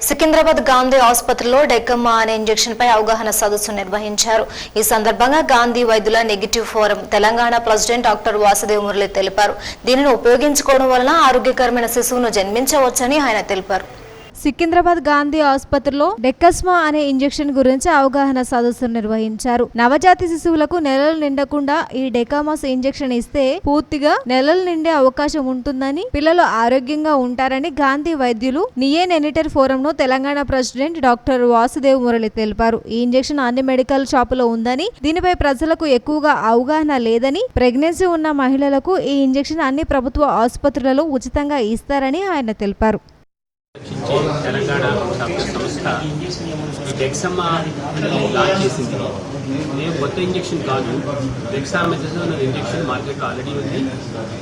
సికింద్రాబాద్ గాంధీ ఆసుపత్రిలో డెక్కమ్మ అనే ఇంజెక్షన్ పై అవగాహన సదస్సు నిర్వహించారు. ఈ సందర్భంగా గాంధీ వైద్యుల negative forum Telangana president doctor Vasudev Murali తెలిపారు. దీనిని ఉపయోగించుకోవడం వలన ఆరోగ్యకరమైన శిశువును జన్మించవచ్చని ఆయన తెలిపారు. సికింద్రాబాద్ గాంధీ ఆసుపత్రిలో డెక్కస్మా అనే ఇంజెక్షన్ గురించి అవగాహన సదస్సు నిర్వహించారు. నవజాతి శిశువులకు నెలలు నిండకుండా ఈ డెకామాస్ ఇంజెక్షన్ ఇస్తే పూర్తిగా నెలలు నిండే అవకాశం ఉంటుందని, పిల్లలు ఆరోగ్యంగా ఉంటారని గాంధీ వైద్యులు నియన్ ఎనిటర్ ఫోరంను తెలంగాణ ప్రెసిడెంట్ డాక్టర్ వాసుదేవ్ మురళి తెలిపారు. ఈ ఇంజెక్షన్ అన్ని మెడికల్ షాపులో ఉందని, దీనిపై ప్రజలకు ఎక్కువగా అవగాహన లేదని, ప్రెగ్నెన్సీ ఉన్న మహిళలకు ఈ ఇంజెక్షన్ అన్ని ప్రభుత్వ ఆసుపత్రులలో ఉచితంగా ఇస్తారని ఆయన తెలిపారు. తెలంగాణ సంస్థ ఈ డెక్సమ్మా లాంచ్ చేసింది. ఇది కొత్త ఇంజెక్షన్ కాదు. డెక్సామెథాసోన్ అనే ఇంజెక్షన్ మార్కెట్లో ఆల్రెడీ ఉంది.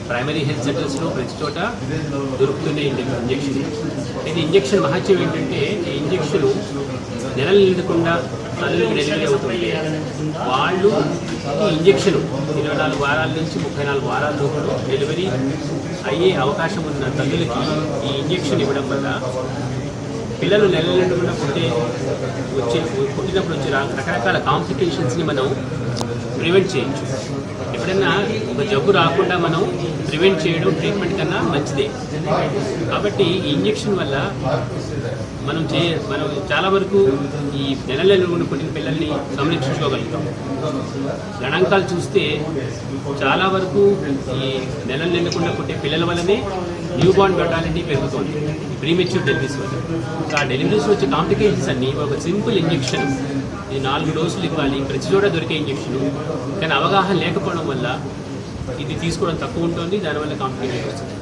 ప్రైమరీ హెల్త్ సెంటర్స్లో ప్రతి చోట దొరుకుతున్న ఇంజెక్షన్. ఇది ఇంజెక్షన్ మహత్యం ఏంటంటే, ఈ ఇంజెక్షన్ నెలలు నిండకుండా తల్లికి డెలివరీ అవుతుంది. వాళ్ళు ఈ ఇంజెక్షన్ 24 వారాల నుంచి 34 వారాల లోపల డెలివరీ అయ్యే అవకాశం ఉన్న తల్లులకి ఈ ఇంజెక్షన్ ఇవ్వడం వల్ల పిల్లలు నెలలు నిండకుండా పుట్టినప్పుడు వచ్చే రకరకాల కాంప్లికేషన్స్ని మనం ప్రివెంట్ చేయొచ్చు. ఎప్పుడైనా ఒక జబ్బు రాకుండా మనం ప్రివెంట్ చేయడం ట్రీట్మెంట్ కన్నా మంచిదే. కాబట్టి ఈ ఇంజెక్షన్ వల్ల మనం చాలా వరకు ఈ నెలలు పుట్టిన పిల్లల్ని సంరక్షించుకోగలుగుతాం. గణాంకాలు చూస్తే చాలా వరకు ఈ నెలలు నిండకుండా పుట్టే పిల్లల వల్లనే న్యూ బార్న్ mortality పెరుగుతుంది, ప్రీమెచ్యూర్ డెలివరీస్ వల్ల. ఆ డెలివరీస్ వచ్చే కాంప్లికేషన్స్ అన్ని ఒక సింపుల్ ఇంజెక్షన్, ఈ 4 డోసులు ఇవ్వాలి, ప్రతి చోట దొరికే ఇంజెక్షన్. కానీ అవగాహన లేకపోవడం వల్ల ఇది తీసుకోవడం తక్కువ ఉంటుంది, దానివల్ల కాంప్లికేషన్ వస్తుంది.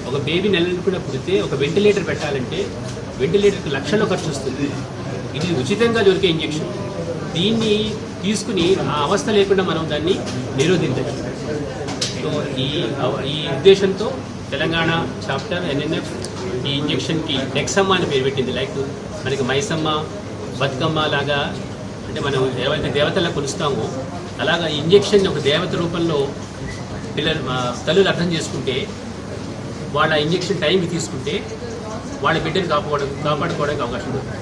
ఒక బేబీ నెలలు పుడితే ఒక వెంటిలేటర్ పెట్టాలంటే వెంటిలేటర్కి లక్షల్లో ఖర్చు వస్తుంది. ఇది ఉచితంగా దొరికే ఇంజెక్షన్. దీన్ని తీసుకుని ఆ అవస్థ లేకుండా మనం దాన్ని నిరోధించవచ్చు. సో ఈ ఉద్దేశంతో తెలంగాణ చాప్టర్ NNF ఈ ఇంజెక్షన్కి డెక్సమ్మ అని పేరు పెట్టింది. లైక్ మనకి మైసమ్మ, బతుకమ్మ లాగా, అంటే మనం ఏవైతే దేవతలా కొలుస్తామో అలాగా ఈ ఇంజెక్షన్ ఒక దేవత రూపంలో తల్లులు అర్థం చేసుకుంటే, వాళ్ళ ఇంజెక్షన్ టైంకి తీసుకుంటే వాళ్ళ బిడ్డను కాపాడుకోవడానికి అవకాశం ఉంటుంది.